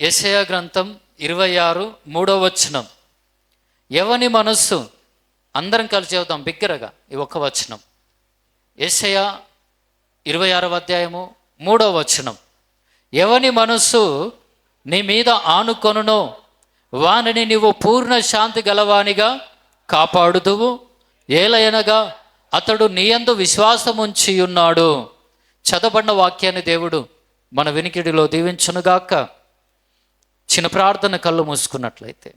యెషయా గ్రంథం 26:3 ఎవని మనస్సు, అందరం కలిసి చదువుతాం బిగ్గరగా ఈ ఒక్క వచనం. యెషయా 26:3 ఎవని మనస్సు నీ మీద ఆనుకొనునో వానిని నీవు పూర్ణ శాంతి గలవానిగా కాపాడుదువు, ఏలయనగా అతడు నీయందు విశ్వాసముంచి ఉన్నాడు. చదవబడిన వాక్యాన్ని దేవుడు మన వినికిడిలో దీవించునుగాక. చిన్న ప్రార్థన, కళ్ళు మూసుకున్నట్లయితే.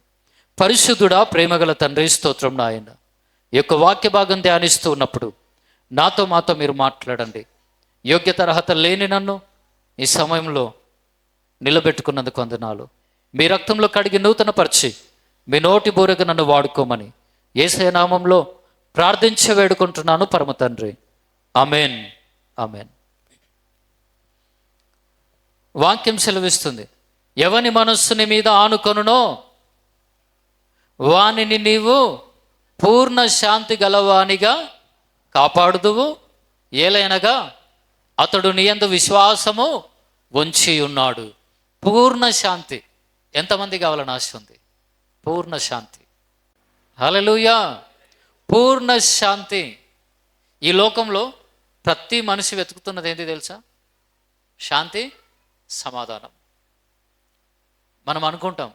పరిశుద్ధుడా, ప్రేమగల తండ్రి, స్తోత్రం నాయన. ఈ యొక్క వాక్య భాగం ధ్యానిస్తూ ఉన్నప్పుడు మాతో మీరు మాట్లాడండి. యోగ్యత అర్హత లేని నన్ను ఈ సమయంలో నిలబెట్టుకున్నందుకు వందనాలు. మీ రక్తంలో కడిగి నూతనపరిచి మీ నోటి బూరగా నన్ను వాడుకోమని యేసయ్య నామంలో ప్రార్థించి వేడుకుంటున్నాను పరమ తండ్రి. Amen, amen. వాక్యం సెలవిస్తుంది, ఎవని మనస్సుని మీద ఆనుకొనునో వానిని నీవు పూర్ణ శాంతి గలవానిగా కాపాడుదువు, ఏలైనగా అతడు నీయందు విశ్వాసము ఉంచి ఉన్నాడు. పూర్ణ శాంతి. ఎంతమంది కావాలని ఆశ ఉంది? పూర్ణ శాంతి. హల్లెలూయా. పూర్ణ శాంతి. ఈ లోకంలో ప్రతి మనిషి వెతుకుతున్నది ఏంటి తెలుసా? శాంతి, సమాధానం. మనం అనుకుంటాం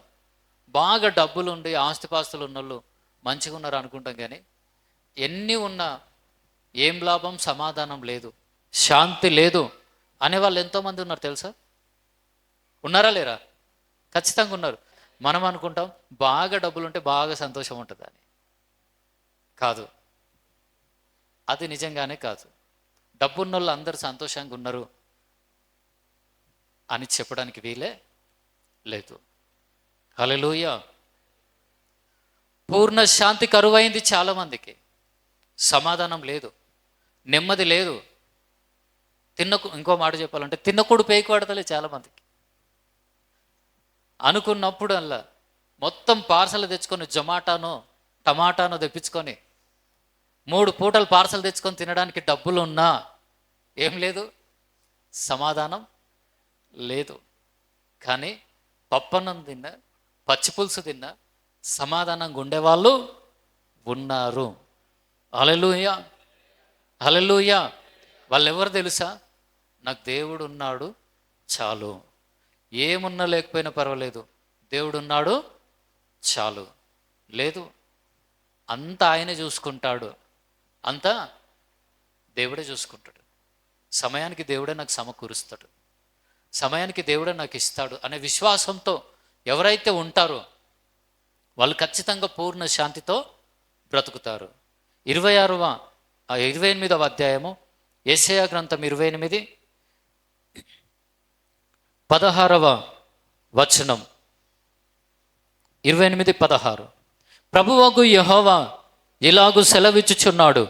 బాగా డబ్బులు ఉండి ఆస్తిపాస్తులు ఉన్నోళ్ళు మంచిగా ఉన్నారు అనుకుంటాం, కానీ ఎన్ని ఉన్నా ఏం లాభం? సమాధానం లేదు, శాంతి లేదు అనేవాళ్ళు ఎంతోమంది ఉన్నారు తెలుసా? ఉన్నారా లేరా? ఖచ్చితంగా ఉన్నారు. మనం అనుకుంటాం బాగా డబ్బులు ఉంటే బాగా సంతోషం ఉంటుంది అని. కాదు, అది నిజంగానే కాదు. డబ్బున్న వాళ్ళు అందరూ సంతోషంగా ఉన్నారు అని చెప్పడానికి వీలే లేదు. హల్లెలూయా. పూర్ణ శాంతి కరువైంది చాలామందికి. సమాధానం లేదు, నెమ్మది లేదు. ఇంకో మాట చెప్పాలంటే తిన్నకుడు పేకి పడతలే చాలామందికి. అనుకున్నప్పుడు అలా మొత్తం పార్సల్ తెచ్చుకొని జొమాటోనో టమాటానో తెప్పించుకొని 3 పూటలు పార్సల్ తెచ్చుకొని తినడానికి డబ్బులు ఉన్నా ఏం లేదు, సమాధానం లేదు. కానీ పప్పన్నం తిన్నా, పచ్చిపులుసు తిన్నా సమాధానంగా ఉండేవాళ్ళు ఉన్నారు. హల్లెలూయా, హల్లెలూయా. వాళ్ళు ఎవరు తెలుసా? నాకు దేవుడు ఉన్నాడు చాలు, ఏమున్నా లేకపోయినా పర్వాలేదు, దేవుడు ఉన్నాడు చాలు. లేదు, అంతా ఆయనే చూసుకుంటాడు, అంతా దేవుడే చూసుకుంటాడు, సమయానికి దేవుడే నాకు సమకూరుస్తాడు, సమయానికి దేవుడే నాకు ఇస్తాడు అనే విశ్వాసంతో ఎవరైతే ఉంటారో వాళ్ళు ఖచ్చితంగా పూర్ణ శాంతితో బ్రతుకుతారు. 28వ అధ్యాయము యెషయా గ్రంథం 28:16 28:16 ప్రభువగు యెహోవా ఇలాగు సెలవిచ్చుచున్నాడు,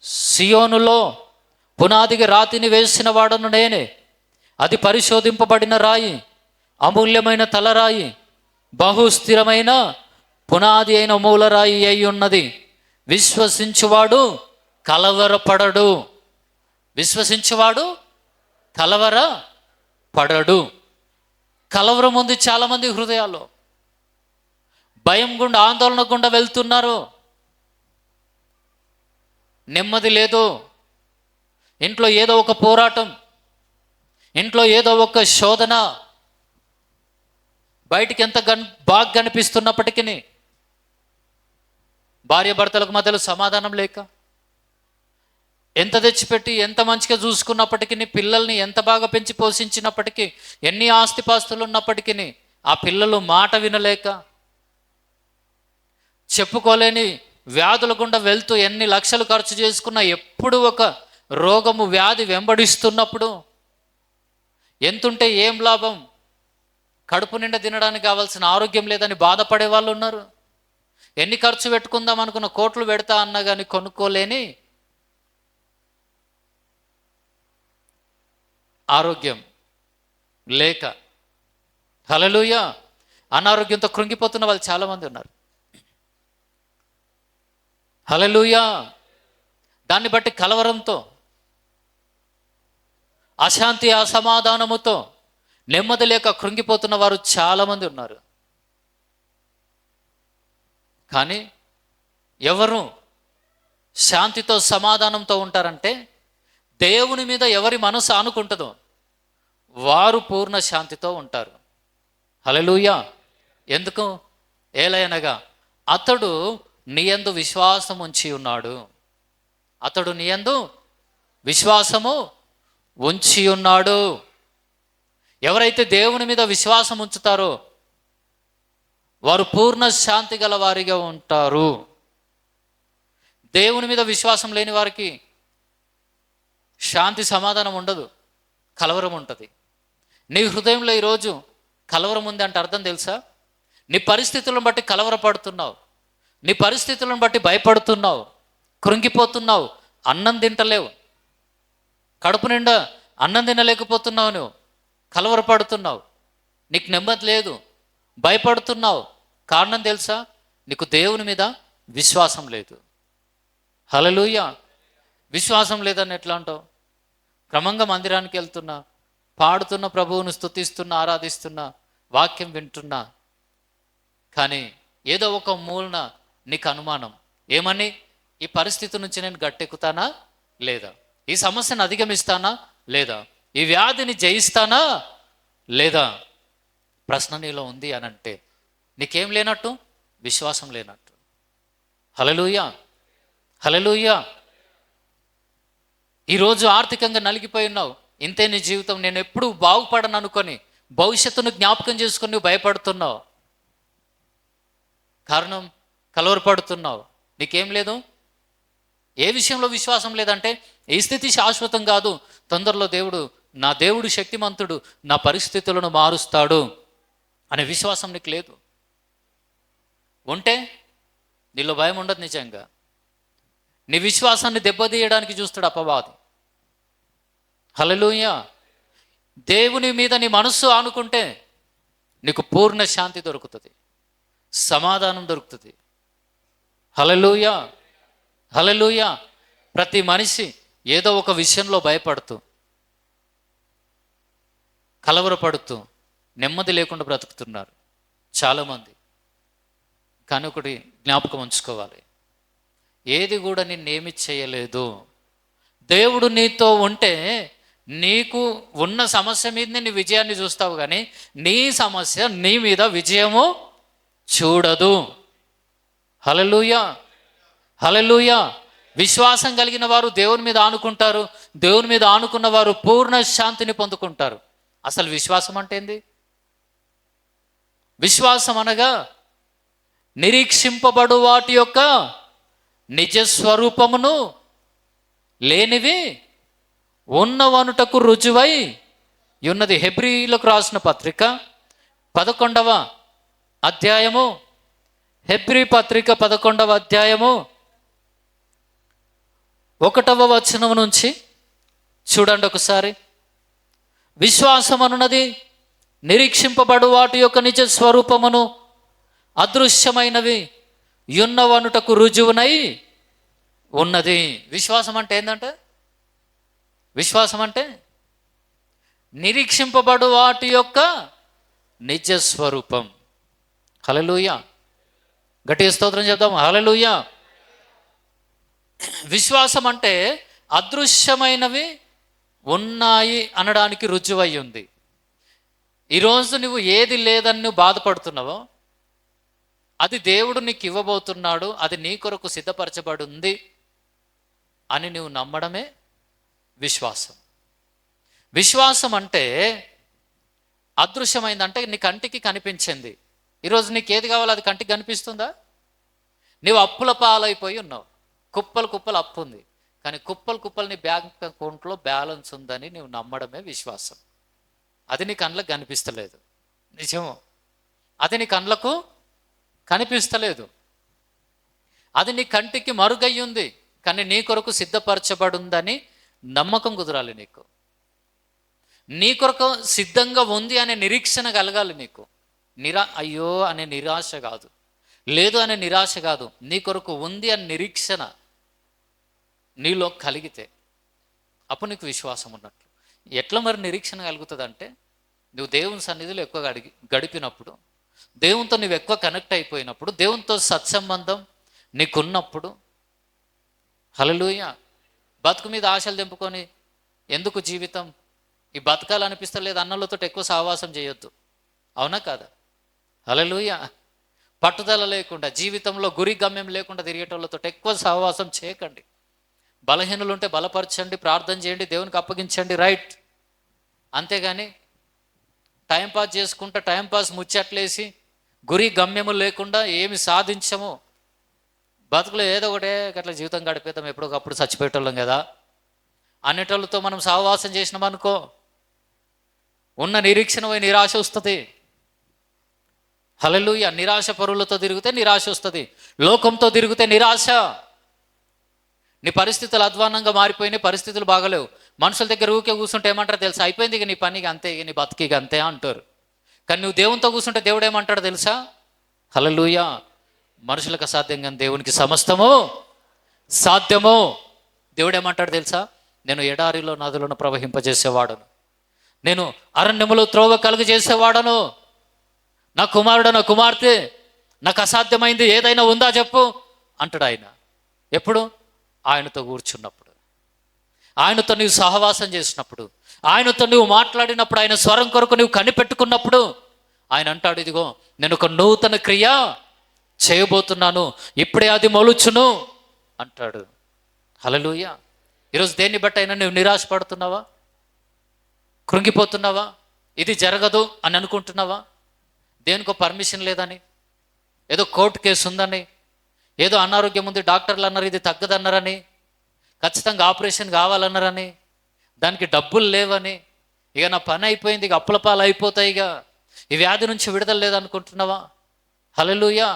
సియోనులో పునాదికి రాతిని వేసిన వాడను నేనే, అది పరిశోధింపబడిన రాయి, అమూల్యమైన తలరాయి, బహుస్థిరమైన పునాది అయిన మూలరాయి అయి ఉన్నది. విశ్వసించువాడు కలవరపడడు. విశ్వసించువాడు కలవరపడడు. కలవరం ఉంది చాలామంది హృదయాల్లో. భయం గుండా, ఆందోళన గుండా వెళ్తున్నారు. నెమ్మది లేదు. ఇంట్లో ఏదో ఒక పోరాటం, ఇంట్లో ఏదో ఒక శోధన. బయటికి ఎంత బాగా కనిపిస్తున్నప్పటికీ భార్య భర్తలకు మధ్యలో సమాధానం లేక, ఎంత తెచ్చిపెట్టి ఎంత మంచిగా చూసుకున్నప్పటికీ, పిల్లల్ని ఎంత బాగా పెంచి పోషించినప్పటికీ, ఎన్ని ఆస్తిపాస్తులు ఉన్నప్పటికీ ఆ పిల్లలు మాట వినలేక, చెప్పుకోలేని వ్యాధుల గుండా వెళ్తూ ఎన్ని లక్షలు ఖర్చు చేసుకున్నా ఎప్పుడు ఒక రోగము, వ్యాధి వెంబడిస్తున్నప్పుడు ఎంతుంటే ఏం లాభం? కడుపు నిండా తినడానికి కావాల్సిన ఆరోగ్యం లేదని బాధపడే వాళ్ళు ఉన్నారు. ఎన్ని ఖర్చు పెట్టుకుందాం అనుకున్న కోట్లు పెడతా అన్నా కానీ కొనుక్కోలేని ఆరోగ్యం లేక, హల్లెలూయా, అనారోగ్యంతో కృంగిపోతున్న వాళ్ళు చాలామంది ఉన్నారు. హల్లెలూయా. దాన్ని బట్టి కలవరంతో, అశాంతి, అసమాధానముతో, నెమ్మది లేక కృంగిపోతున్న వారు చాలామంది ఉన్నారు. కానీ ఎవరు శాంతితో సమాధానంతో ఉంటారంటే, దేవుని మీద ఎవరి మనసు ఆనుకుంటుందో వారు పూర్ణ శాంతితో ఉంటారు. హల్లెలూయా. ఎందుకు? ఏలయనగా అతడు నీయందు విశ్వాసం ఉంచి ఉన్నాడు. అతడు నీయందు విశ్వాసము ఉంచి ఉన్నాడు. ఎవరైతే దేవుని మీద విశ్వాసం ఉంచుతారో వారు పూర్ణ శాంతి గల వారిగా ఉంటారు. దేవుని మీద విశ్వాసం లేని వారికి శాంతి సమాధానం ఉండదు, కలవరం ఉంటుంది. నీ హృదయంలో ఈరోజు కలవరం ఉంది అంటే అర్థం తెలుసా? నీ పరిస్థితులను బట్టి కలవరపడుతున్నావు, నీ పరిస్థితులను బట్టి భయపడుతున్నావు, కృంగిపోతున్నావు, అన్నం తింటలేవు, కడుపు నిండా అన్నం తినలేకపోతున్నావు, నువ్వు కలవరపడుతున్నావు, నీకు నెమ్మది లేదు, భయపడుతున్నావు. కారణం తెలుసా? నీకు దేవుని మీద విశ్వాసం లేదు. హల్లెలూయా. విశ్వాసం లేదని ఎట్లా అంటావు? క్రమంగా మందిరానికి వెళ్తున్నా, పాడుతున్న, ప్రభువును స్తుతిస్తున్నా, ఆరాధిస్తున్నా, వాక్యం వింటున్నా, కానీ ఏదో ఒక మూలన నీకు అనుమానం. ఏమని? ఈ పరిస్థితి నుంచి నేను గట్టెక్కుతానా లేదా? ఈ సమస్యను అధిగమిస్తానా లేదా? ఈ వ్యాధిని జయిస్తానా లేదా? ప్రశ్న నీలో ఉంది అని అంటే నీకేం లేనట్టు? విశ్వాసం లేనట్టు. హల్లెలూయా. హల్లెలూయా. ఈరోజు ఆర్థికంగా నలిగిపోయి ఉన్నావు. ఇంతే నీ జీవితం, నేను ఎప్పుడు బాగుపడను అనుకొని భవిష్యత్తును జ్ఞాపకం చేసుకొని నువ్వు భయపడుతున్నావు. కారణం కలవరపడుతున్నావు. నీకేం లేదు? ఏ విషయంలో విశ్వాసం లేదంటే, ఈ స్థితి శాశ్వతం కాదు, తొందరలో నా దేవుడు శక్తిమంతుడు, నా పరిస్థితులను మారుస్తాడు అనే విశ్వాసం నీకు లేదు. ఉంటే నీలో భయం ఉండదు. నిజంగా నీ విశ్వాసాన్ని దెబ్బతీయడానికి చూస్తాడు అపవాది. హల్లెలూయా. దేవుని మీద నీ మనస్సు ఆనుకుంటే నీకు పూర్ణ శాంతి దొరుకుతుంది, సమాధానం దొరుకుతుంది. హల్లెలూయా. హల్లెలూయా. ప్రతి మనిషి ఏదో ఒక విషయంలో భయపడుతూ, కలవరపడుతూ, నెమ్మది లేకుండా బ్రతుకుతున్నారు చాలామంది. కానీ ఒకటి జ్ఞాపకం ఉంచుకోవాలి, ఏది కూడా నిన్నేమి చేయలేదు. దేవుడు నీతో ఉంటే నీకు ఉన్న సమస్య మీద నీ విజయాన్ని చూస్తావు, కానీ నీ సమస్య నీ మీద విజయము చూడదు. హల్లెలూయా. హల్లెలూయా. విశ్వాసం కలిగిన వారు దేవుని మీద ఆనుకుంటారు. దేవుని మీద ఆనుకున్న వారు పూర్ణ శాంతిని పొందుకుంటారు. అసలు విశ్వాసం అంటే ఏంది? విశ్వాసం అనగా నిరీక్షింపబడు వాటి యొక్క నిజస్వరూపమును లేనివి ఉన్నవనుటకు రుజువై ఉన్నది. హెబ్రీలకు రాసిన పత్రిక 11వ అధ్యాయము, హెబ్రీ పత్రిక 11వ అధ్యాయము 1వ వచనం నుంచి చూడండి ఒకసారి. విశ్వాసం అనున్నది నిరీక్షింపబడు వాటి యొక్క నిజ స్వరూపమును అదృశ్యమైనవి యున్నవనుటకు రుజువునై ఉన్నది. విశ్వాసం అంటే ఏంటంటే, విశ్వాసం అంటే నిరీక్షింపబడు వాటి యొక్క నిజ స్వరూపం. హల్లెలూయా. గట్టిగా స్తోత్రం చెప్దాం. హల్లెలూయా. విశ్వాసం అంటే అదృశ్యమైనవి ఉన్నాయి అనడానికి రుజువై ఉంది. ఈరోజు నువ్వు ఏది లేదని నువ్వు బాధపడుతున్నావో అది దేవుడు నీకు ఇవ్వబోతున్నాడు, అది నీ కొరకు సిద్ధపరచబడి ఉంది అని నువ్వు నమ్మడమే విశ్వాసం. విశ్వాసం అంటే అదృశ్యమైందంటే నీ కంటికి కనిపించింది. ఈరోజు నీకు ఏది కావాలో అది కంటికి కనిపిస్తుందా? నీవు అప్పుల పాలైపోయి ఉన్నావు, కుప్పలు కుప్పలు అప్పు ఉంది, కానీ కుప్పలు కుప్పలు నీ బ్యాంక్ అకౌంట్లో బ్యాలెన్స్ ఉందని నువ్వు నమ్మడమే విశ్వాసం. అది నీ కళ్ళకు కనిపిస్తలేదు, నిజము. అది నీ కళ్ళకు కనిపిస్తలేదు, అది నీ కంటికి మరుగయ్యుంది, కానీ నీ కొరకు సిద్ధపరచబడి ఉందని నమ్మకం కుదరాలి నీకు. నీ కొరకు సిద్ధంగా ఉంది అనే నిరీక్షణ కలగాలి నీకు. అయ్యో అనే నిరాశ కాదు, లేదు అనే నిరాశ కాదు, నీ కొరకు ఉంది అనే నిరీక్షణ నీలో కలిగితే అప్పుడు నీకు విశ్వాసం ఉన్నట్లు. ఎట్లా మరి నిరీక్షణ కలుగుతుంది అంటే, నువ్వు దేవుని సన్నిధిలో ఎక్కువ గడిపినప్పుడు, దేవునితో నువ్వు ఎక్కువ కనెక్ట్ అయిపోయినప్పుడు, దేవునితో సత్సంబంధం నీకున్నప్పుడు, హల్లెలూయా, బతుకు మీద ఆశలు తెంపుకొని ఎందుకు జీవితం, ఈ బతకాలనిపిస్తలేదు అన్నలతో ఎక్కువ సహవాసం చేయొద్దు. అవునా కాదా? హల్లెలూయా. పట్టుదల లేకుండా, జీవితంలో గురి గమ్యం లేకుండా తిరిగేటోళ్ళతో ఎక్కువ సహవాసం చేయకండి. బలహీనులు ఉంటే బలపరచండి, ప్రార్థన చేయండి, దేవునికి అప్పగించండి, రైట్. అంతేగాని టైంపాస్ చేసుకుంటా, టైంపాస్ ముచ్చట్లేసి గురి గమ్యము లేకుండా ఏమి సాధించము, బతుకులో ఏదో ఒకటే అట్లా జీవితం గడిపేద్దాం, ఎప్పుడొకప్పుడు చచ్చిపోయేటోళ్ళం కదా అనేటోళ్ళతో మనం సహవాసం చేసినాం అనుకో, ఉన్న నిరీక్షణ పోయి నిరాశ వస్తుంది. హల్లెలూయా. నిరాశ పరులతో తిరిగితే నిరాశ వస్తుంది, లోకంతో తిరిగితే నిరాశ. నీ పరిస్థితులు అధ్వానంగా మారిపోయినాయి, పరిస్థితులు బాగలేవు, మనుషుల దగ్గర ఊకే కూర్చుంటే ఏమంటారు తెలుసా? అయిపోయింది ఇక నీ పనికి అంతే, ఇక నీ బతికి అంతే అంటారు. కానీ నువ్వు దేవునితో కూర్చుంటే దేవుడు ఏమంటాడు తెలుసా? హల్లెలూయా. మనుషులకు అసాధ్యం కానీ దేవునికి సమస్తము సాధ్యము. దేవుడు ఏమంటాడు తెలుసా? నేను ఎడారిలో నదులను ప్రవహింపజేసేవాడను, నేను అరణ్యములో త్రోవ కలుగు చేసేవాడను, నా కుమారుడు నా కుమార్తె, నాకు అసాధ్యమైంది ఏదైనా ఉందా చెప్పు అంటాడు ఆయన. ఎప్పుడు? ఆయనతో కూర్చున్నప్పుడు, ఆయనతో నీవు సహవాసం చేసినప్పుడు, ఆయనతో నువ్వు మాట్లాడినప్పుడు, ఆయన స్వరం కొరకు నువ్వు కనిపెట్టుకున్నప్పుడు ఆయన అంటాడు, ఇదిగో నేను ఒక నూతన క్రియ చేయబోతున్నాను, ఇప్పుడే అది మొలుచును అంటాడు. హల్లెలూయా. ఈరోజు దేన్ని బట్టి అయినా నువ్వు నిరాశపడుతున్నావా? కృంగిపోతున్నావా? ఇది జరగదు అని అనుకుంటున్నావా? దేనికో పర్మిషన్ లేదని, ఏదో కోర్టు కేసు ఉందని, ఏదో అనారోగ్యం ఉంది డాక్టర్లు అన్నారు ఇది తగ్గదన్నారని, ఖచ్చితంగా ఆపరేషన్ కావాలన్నారని, దానికి డబ్బులు లేవని, ఇక నా పని అయిపోయింది, ఇక అప్పుల పాలు అయిపోతాయి, ఇక ఈ వ్యాధి నుంచి విడుదల లేదనుకుంటున్నావా? హల్లెలూయా.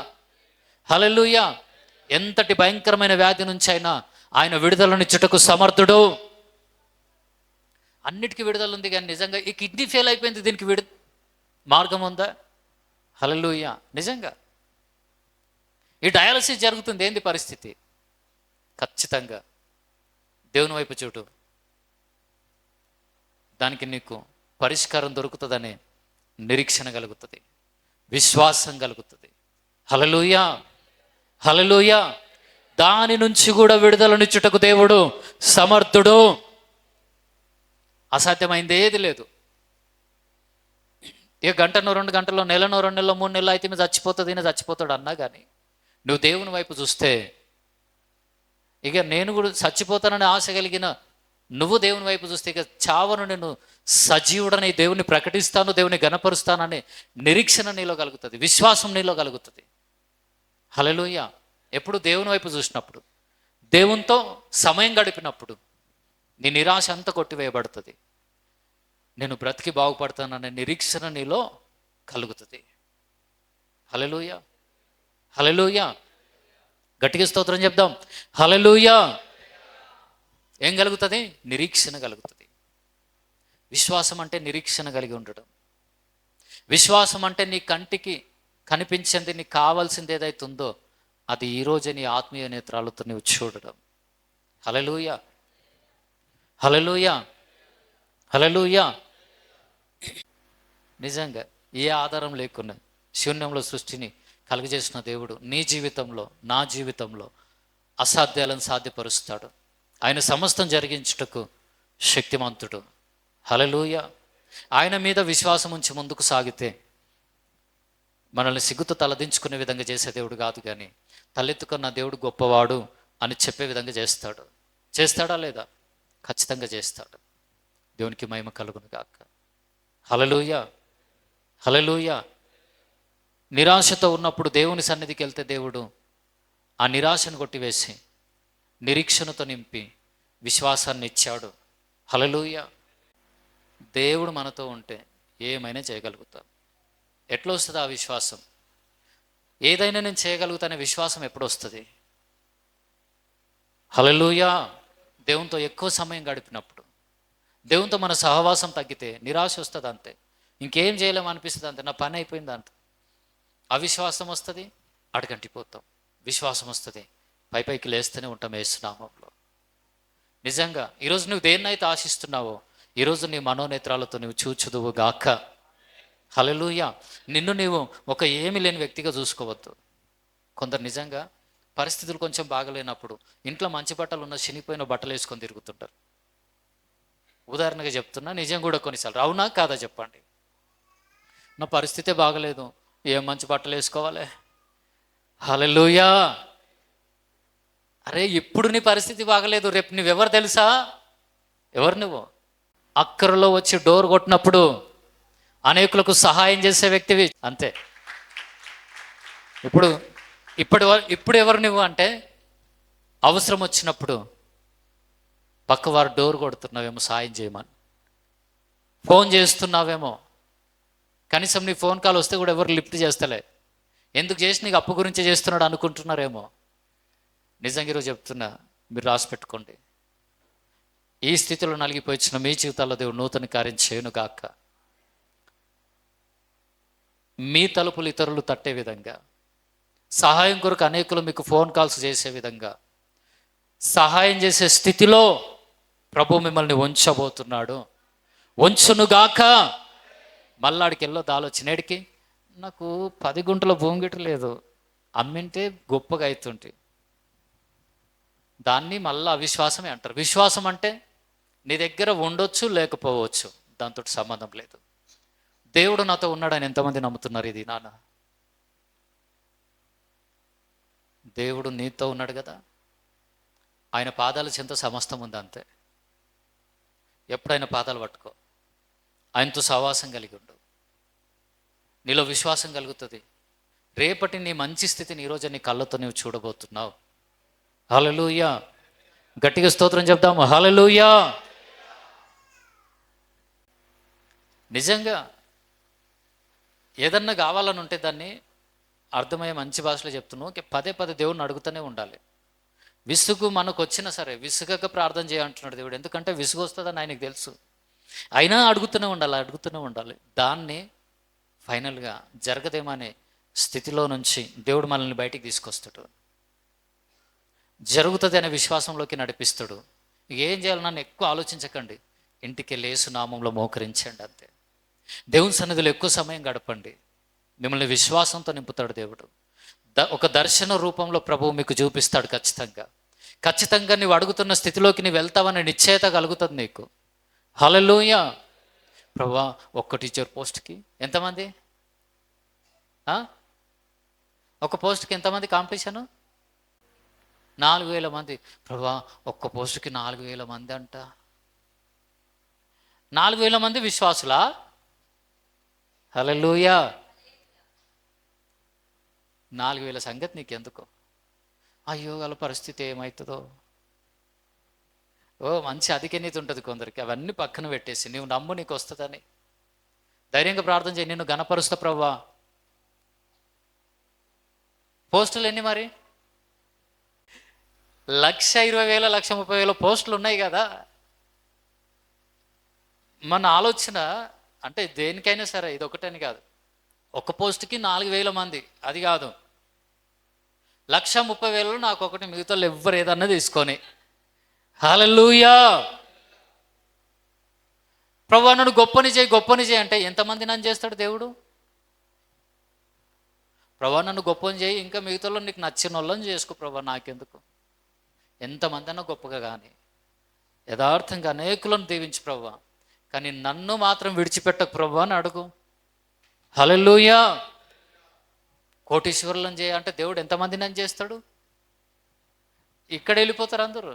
హల్లెలూయా. ఎంతటి భయంకరమైన వ్యాధి నుంచి అయినా ఆయన విడుదలనిచ్చుటకు సమర్థుడు. అన్నిటికీ విడుదల ఉంది, కానీ నిజంగా ఈ కిడ్నీ ఫెయిల్ అయిపోయింది, దీనికి మార్గం ఉందా? హల్లెలూయా. నిజంగా ఈ డయాలసిస్ జరుగుతుంది, ఏంది పరిస్థితి? ఖచ్చితంగా దేవుని వైపు చూడు, దానికి నీకు పరిష్కారం దొరుకుతుందనే నిరీక్షణ కలుగుతుంది, విశ్వాసం కలుగుతుంది. హల్లెలూయా. హల్లెలూయా. దాని నుంచి కూడా విడుదలనిచ్చుటకు దేవుడు సమర్థుడు. అసాధ్యమైంది ఏది లేదు. ఇక గంటనో 2 గంటల్లో, నెలనో 2 నెలలో 3 నెలలు అయితే మీద చచ్చిపోతాడు అన్నా కానీ నువ్వు దేవుని వైపు చూస్తే, ఇక నేను కూడా చచ్చిపోతానని ఆశ కలిగిన నువ్వు దేవుని వైపు చూస్తే, ఇక చావను నేను సజీవుడని దేవుని ప్రకటిస్తాను, దేవుని గణపరుస్తానని నిరీక్షణ నీలో కలుగుతుంది, విశ్వాసం నీలో కలుగుతుంది. హల్లెలూయా. ఎప్పుడు దేవుని వైపు చూసినప్పుడు, దేవునితో సమయం గడిపినప్పుడు నీ నిరాశ అంతా కొట్టివేయబడుతుంది, నేను బ్రతికి బాగుపడతాననే నిరీక్షణ నీలో కలుగుతుంది. హల్లెలూయా. హల్లెలూయా. గట్టిగా స్తోత్రం చెప్దాం. హల్లెలూయా. ఏం కలుగుతుంది? నిరీక్షణ కలుగుతుంది. విశ్వాసం అంటే నిరీక్షణ కలిగి ఉండడం. విశ్వాసం అంటే నీ కంటికి కనిపించింది, నీకు కావాల్సింది ఏదైతే ఉందో అది ఈరోజే నీ ఆత్మీయ నేత్రాలతో నువ్వు చూడడం. హల్లెలూయా. హల్లెలూయా. హల్లెలూయా. నిజంగా ఏ ఆధారం లేకుండా శూన్యంలో సృష్టిని కలుగజేసిన దేవుడు నీ జీవితంలో, నా జీవితంలో అసాధ్యాలను సాధ్యపరుస్తాడు. ఆయన సమస్తం జరిగించుటకు శక్తిమంతుడు. హల్లెలూయా. ఆయన మీద విశ్వాసం ఉంచి ముందుకు సాగితే మనల్ని సిగ్గుతో తలదించుకునే విధంగా చేసే దేవుడు కాదు, కానీ తలెత్తుకున్న దేవుడు గొప్పవాడు అని చెప్పే విధంగా చేస్తాడు. చేస్తాడా లేదా? ఖచ్చితంగా చేస్తాడు. దేవునికి మహిమ కలుగును గాక. హల్లెలూయా. హల్లెలూయా. నిరాశతో ఉన్నప్పుడు దేవుని సన్నిధికి వెళ్తే దేవుడు ఆ నిరాశను కొట్టివేసి నిరీక్షణతో నింపి విశ్వాసాన్ని ఇచ్చాడు. హల్లెలూయా. దేవుడు మనతో ఉంటే ఏమైనా చేయగలుగుతాం. ఎట్లా వస్తుంది ఆ విశ్వాసం? ఏదైనా నేను చేయగలుగుతానే విశ్వాసం ఎప్పుడు వస్తుంది? హల్లెలూయా. దేవునితో ఎక్కువ సమయం గడిపినప్పుడు, దేవునితో మన సహవాసం తగ్గితే నిరాశ వస్తుంది, అంతే. ఇంకేం చేయలేము అనిపిస్తుంది, అంతే. నా పని అయిపోయింది అంత. అవిశ్వాసం వస్తుంది, అడగంటిపోతాం. విశ్వాసం వస్తుంది, పైకి లేస్తూనే ఉంటాం యేసు నామములో. నిజంగా ఈరోజు నువ్వు దేన్నైతే ఆశిస్తున్నావో ఈరోజు నీ మనోనేత్రాలతో నువ్వు చూచుదువు గాక. హల్లెలూయా. నిన్ను నీవు ఒక ఏమీ లేని వ్యక్తిగా చూసుకోవద్దు. కొందరు నిజంగా పరిస్థితులు కొంచెం బాగలేనప్పుడు ఇంట్లో మంచి బట్టలు ఉన్న చినిపోయిన బట్టలు వేసుకొని తిరుగుతుంటారు. ఉదాహరణగా చెప్తున్నా, నిజం కూడా కొన్నిసార్లు. అవునా కాదా చెప్పండి? నా పరిస్థితే బాగలేదు, ఏం మంచి బట్టలు వేసుకోవాలి? హల్లెలూయా. అరే, ఇప్పుడు నీ పరిస్థితి బాగలేదు, రేపు నువ్వెవరు తెలుసా? ఎవరు నువ్వు? అక్కరలో వచ్చి డోర్ కొట్టినప్పుడు అనేకులకు సహాయం చేసే వ్యక్తివి, అంతే. ఇప్పుడు ఇప్పుడు ఎవరు నువ్వు అంటే, అవసరం వచ్చినప్పుడు పక్కవారు డోర్ కొడుతున్నావేమో సాయం చేయమని, ఫోన్ చేస్తున్నావేమో, కనీసం నీ ఫోన్ కాల్ వస్తే కూడా ఎవరు లిఫ్ట్ చేస్తలే, ఎందుకు చేసి నీకు అప్పు గురించి చేస్తున్నాడు అనుకుంటున్నారేమో. నిజంగా ఈరోజు చెప్తున్నా, మీరు రాసి పెట్టుకోండి. ఈ స్థితిలో నలిగిపోయిన మీ జీవితాల్లో దేవుడు నూతన కార్యం చేయను గాక. మీ తలుపులు ఇతరులు తట్టే విధంగా, సహాయం కొరకు అనేకులు మీకు ఫోన్ కాల్స్ చేసే విధంగా, సహాయం చేసే స్థితిలో ప్రభు మిమ్మల్ని ఉంచబోతున్నాడు. ఉంచునుగాక. మళ్ళాడికి వెళ్ళొద్దు ఆలోచనేడికి, నాకు 10 గుంటల భూమి గిట్ట లేదు, అమ్మింటే గొప్పగా అవుతుంటే. దాన్ని మళ్ళీ అవిశ్వాసమే అంటారు. విశ్వాసం అంటే నీ దగ్గర ఉండొచ్చు లేకపోవచ్చు, దాంతో సంబంధం లేదు. దేవుడు నాతో ఉన్నాడని ఎంతమంది నమ్ముతున్నారు? ఇది నాన్న, దేవుడు నీతో ఉన్నాడు కదా, ఆయన పాదాల చెంత సమస్తం ఉంది, అంతే. ఎప్పుడైనా పాదాలు పట్టుకో, ఆయనతో సహవాసం కలిగి ఉండు, నీలో విశ్వాసం కలుగుతుంది. రేపటి నీ మంచి స్థితిని ఈరోజు నీ కళ్ళతో నీవు చూడబోతున్నావు. హల్లెలూయా. గట్టిగా స్తోత్రం చెప్దాము. హల్లెలూయా. నిజంగా ఏదన్నా కావాలని ఉంటే దాన్ని అర్థమయ్యే మంచి భాషలో చెప్తున్నావు, పదే పదే దేవుడిని అడుగుతూనే ఉండాలి. విసుగు మనకు వచ్చినా సరే విసుగక ప్రార్థన చేయంటున్నాడు దేవుడు. ఎందుకంటే విసుగు వస్తుందని ఆయనకు తెలుసు. అయినా అడుగుతూనే ఉండాలి. దాన్ని ఫైనల్గా జరగదేమనే స్థితిలో నుంచి దేవుడు మనల్ని బయటికి తీసుకొస్తాడు, జరుగుతుంది అనే విశ్వాసంలోకి నడిపిస్తాడు. ఏం చేయాలి నన్ను ఎక్కువ ఆలోచించకండి, ఇంటికి వెళ్ళి యేసు నామంలో మోకరించండి, అంతే. దేవుని సన్నిధిలో ఎక్కువ సమయం గడపండి, మిమ్మల్ని విశ్వాసంతో నింపుతాడు దేవుడు. ఒక దర్శన రూపంలో ప్రభువు మీకు చూపిస్తాడు. ఖచ్చితంగా నువ్వు అడుగుతున్న స్థితిలోకి నువ్వు వెళ్తావని నిశ్చయత కలుగుతుంది నీకు. హల్లెలూయా. ప్రభువా, ఒక్క టీచర్ పోస్ట్కి ఎంతమంది? ఒక పోస్ట్కి ఎంతమంది కాంపిటీషను? 4000 మంది. ప్రభువా, ఒక్క పోస్టుకి 4000 మంది అంట. 4000 మంది విశ్వాసులా? హల్లెలూయా. 4000 సంగతి నీకెందుకు? అయ్యో వాళ్ళ పరిస్థితి ఏమవుతుందో. మంచి అధిక నీతి ఉంటుంది కొందరికి, అవన్నీ పక్కన పెట్టేసి నువ్వు నమ్ము, నీకు వస్తుందని ధైర్యంగా ప్రార్థన చేయి. నిన్ను ఘనపరుస్తా ప్రభువా. పోస్టులు ఎన్ని మరి? 1,20,000 1,30,000 పోస్టులు ఉన్నాయి కదా. మన ఆలోచన అంటే దేనికైనా సరే ఇది ఒకటని కాదు, ఒక పోస్టుకి 4,000 మంది, అది కాదు. 1,30,000 నాకు ఒకటి, మిగతా ఎవ్వరు ఏదన్నా తీసుకొని. హల్లెలూయా. ప్రభువా నన్ను గొప్పని చేయి అంటే ఎంతమంది నన్ను చేస్తాడు దేవుడు? ప్రభువా నన్ను గొప్పని చేయి, ఇంకా మిగతాలో నీకు నచ్చిన వాళ్ళని చేసుకో ప్రభువా, నాకెందుకు. ఎంతమంది అన్నా గొప్పగా కానీ యథార్థంగా అనేకులను దీవించు ప్రభువా, కానీ నన్ను మాత్రం విడిచిపెట్టకు ప్రభువా అని అడుగు. హల్లెలూయా. కోటీశ్వరులను చేయ అంటే దేవుడు ఎంతమంది నన్ను చేస్తాడు? ఇక్కడ వెళ్ళిపోతారు అందరూ.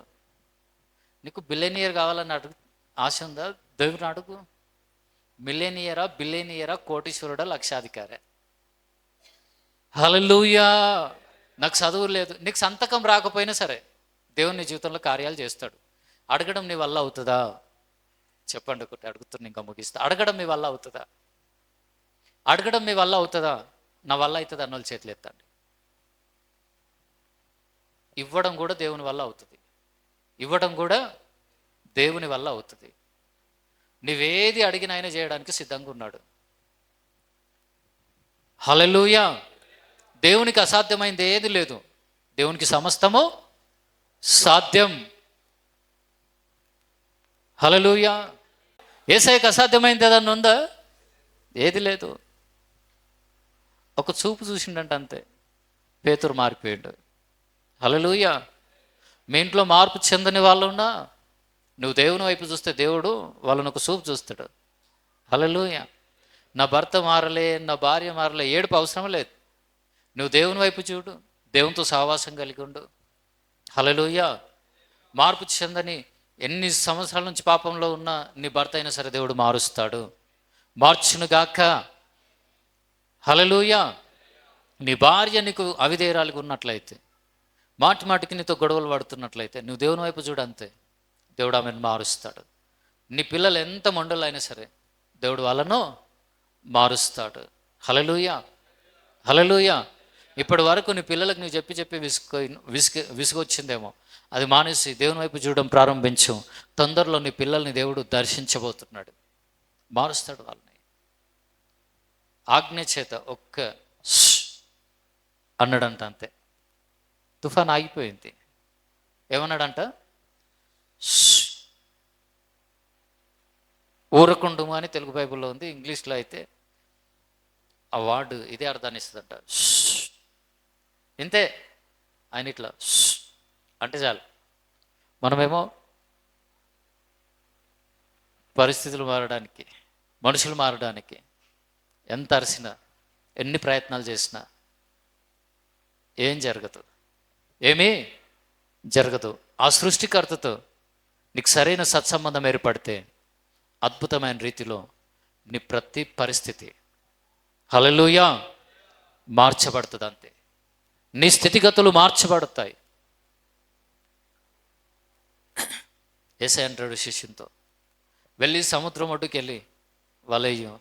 నీకు బిలియనియర్ కావాలని ఆశ ఉందా? దేవుని అడుగు. బిలియనియరా, కోటీశ్వరుడా, లక్షాధికారే? హల్లెలూయా. నాకు చదువు లేదు, నీకు సంతకం రాకపోయినా సరే దేవుని జీవితంలో కార్యాలు చేస్తాడు. అడగడం నీ వల్ల అవుతుందా? చెప్పండి. ఒకటి అడుగుతున్నా, ఇంకా ముగిస్తా. అడగడం మీ వల్ల అవుతుందా? నా వల్ల అవుతుంది అన్న వాళ్ళు చేతులు ఎత్తండి. ఇవ్వడం కూడా దేవుని వల్ల అవుతుంది. నువ్వేది అడిగిన ఆయన చేయడానికి సిద్ధంగా ఉన్నాడు. హల్లెలూయా. దేవునికి అసాధ్యమైంది ఏది లేదు, దేవునికి సమస్తము సాధ్యం. హల్లెలూయా. యేసయ్యకు అసాధ్యమైంది ఏదన్నా ఉందా? ఏది లేదు. ఒక చూపు చూసిండంట అంతే, పేతురు మారిపోయాడు. హల్లెలూయా. మీ ఇంట్లో మార్పు చెందని వాళ్ళు ఉన్నా నువ్వు దేవుని వైపు చూస్తే దేవుడు వాళ్ళని ఒక చూపు చూస్తాడు. హల్లెలూయా. నా భర్త మారలే, నా భార్య మారలే, ఏడుపు అవసరం లేదు. నువ్వు దేవుని వైపు చూడు, దేవునితో సహవాసం కలిగి ఉండు. హల్లెలూయా. మార్పు చెందని ఎన్ని సంవత్సరాల నుంచి పాపంలో ఉన్నా నీ భర్త అయినా సరే దేవుడు మారుస్తాడు, మార్చునుగాక. హల్లెలూయా. నీ భార్య నీకు అవిధేయురాలిగా ఉన్నట్లయితే, మాటి మాటికి నీతో గొడవలు పడుతున్నట్లయితే నువ్వు దేవుని వైపు చూడు, అంతే, దేవుడు ఆమెను మారుస్తాడు. నీ పిల్లలు ఎంత మొండలు అయినా సరే దేవుడు వాళ్ళను మారుస్తాడు. హల్లెలూయా. హల్లెలూయా. ఇప్పటి వరకు నీ పిల్లలకు నువ్వు చెప్పి చెప్పి విసుగొచ్చిందేమో, అది మానేసి దేవుని వైపు చూడడం ప్రారంభించు. తొందరలో నీ పిల్లల్ని దేవుడు దర్శించబోతున్నాడు, మారుస్తాడు వాళ్ళని. ఆజ్ఞ చేత ఒక్క అన్నాడంట, అంతే, తుఫాన్ ఆగిపోయింది. ఏమన్నాడంట? ఊరకుండుము అని తెలుగు బైబిల్లో ఉంది, ఇంగ్లీష్లో అయితే ఆ వర్డ్ ఇదే అర్థాన్ని ఇస్తుందంట, ఇంతే. ఆయన ఇట్లా అంటే చాలు. మనమేమో పరిస్థితులు మారడానికి, మనుషులు మారడానికి ఎంత అరిసినా, ఎన్ని ప్రయత్నాలు చేసినా ఏం జరగదు, ఏమీ జరగదు. ఆ సృష్టికర్తతో నీకు సరైన సత్సంబంధం ఏర్పడితే అద్భుతమైన రీతిలో నీ ప్రతి పరిస్థితి, హల్లెలూయా, మార్చబడుతుంది, అంతే. నీ స్థితిగతులు మార్చబడతాయి. యేసయ్య అంటాడు శిష్యునితో, వెళ్ళి సముద్రం ఒడ్డుకి వెళ్ళి వలయ్యో,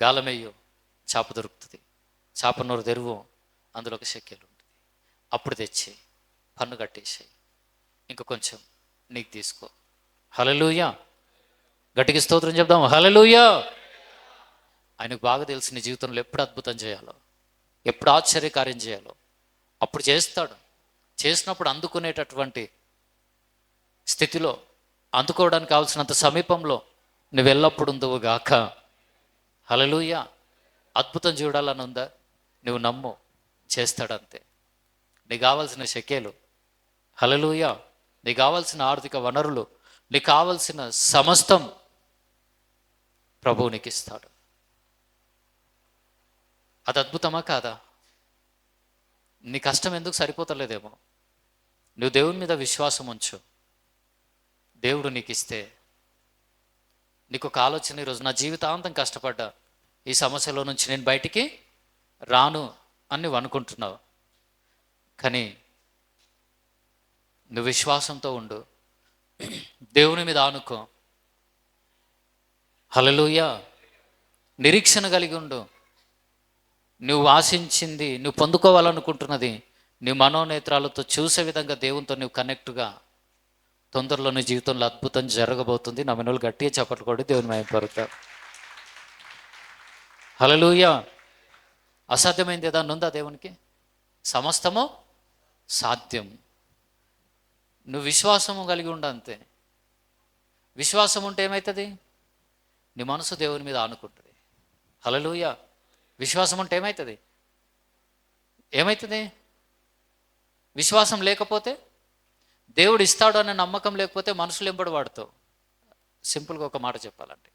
గాలమేయ్యో, చేప దొరుకుతుంది, చేప నోరు తెరువు, అందులో ఒక షెకెలు ఉంటుంది, అప్పుడు తెచ్చి పన్ను కట్టేసాయి, ఇంక కొంచెం నీకు తీసుకో. హల్లెలూయా. గట్టిగా స్తోత్రం చెప్దాం, హల్లెలూయా. ఆయనకు బాగా తెలిసి నీ జీవితంలో ఎప్పుడు అద్భుతం చేయాలో, ఎప్పుడు ఆశ్చర్యకార్యం చేయాలో అప్పుడు చేస్తాడు. చేసినప్పుడు అందుకునేటటువంటి స్థితిలో, అందుకోవడానికి కావాల్సినంత సమీపంలో నువ్వు ఎల్లప్పుడు ఉందవు గాక. హల్లెలూయా. అద్భుతం చూడాలని ఉందా? నువ్వు నమ్ము, చేస్తాడంతే. నీకు కావాల్సిన షెకేలు, హల్లెలూయా, నీకు కావాల్సిన ఆర్థిక వనరులు, నీకు కావాల్సిన సమస్తం ప్రభువు నీకు ఇస్తాడు. అది అద్భుతమా కాదా? నీ కష్టం ఎందుకు సరిపోతలేదేమో, నువ్వు దేవుని మీద విశ్వాసం ఉంచు. దేవుడు నీకు ఇస్తే నీకు ఒక ఆలోచన, ఈరోజు నా జీవితాంతం కష్టపడ్డా ఈ సమస్యలో నుంచి నేను బయటికి రాను అని నువ్వు అనుకుంటున్నావు, కానీ నువ్వు విశ్వాసంతో ఉండు, దేవుని మీద ఆనుకో. హల్లెలూయా. నిరీక్షణ కలిగి ఉండు. నువ్వు ఆశించింది, నువ్వు పొందుకోవాలనుకుంటున్నది నీ మనోనేత్రాలతో చూసే విధంగా దేవునితో నువ్వు కనెక్ట్గా, తొందరలో నీ జీవితంలో అద్భుతం జరగబోతుంది. నా మనోళ్ళు గట్టిగా చప్పట్లు కొట్టి దేవుని మహిమపరుతారు. హల్లెలూయా. అసాధ్యమైంది ఏదన్నా ఉందా దేవునికి? సమస్తము సాధ్యం. నువ్వు విశ్వాసము కలిగి ఉండ, అంతే. విశ్వాసం ఉంటే ఏమవుతుంది? నీ మనసు దేవుని మీద ఆనుకుంటుంది. హల్లెలూయా. విశ్వాసం ఉంటే ఏమవుతుంది? ఏమవుతుంది? విశ్వాసం లేకపోతే, దేవుడు ఇస్తాడు అనే నమ్మకం లేకపోతే మనుషులు ఎంబడి వాడుతావు. సింపుల్గా ఒక మాట చెప్పాలంటే,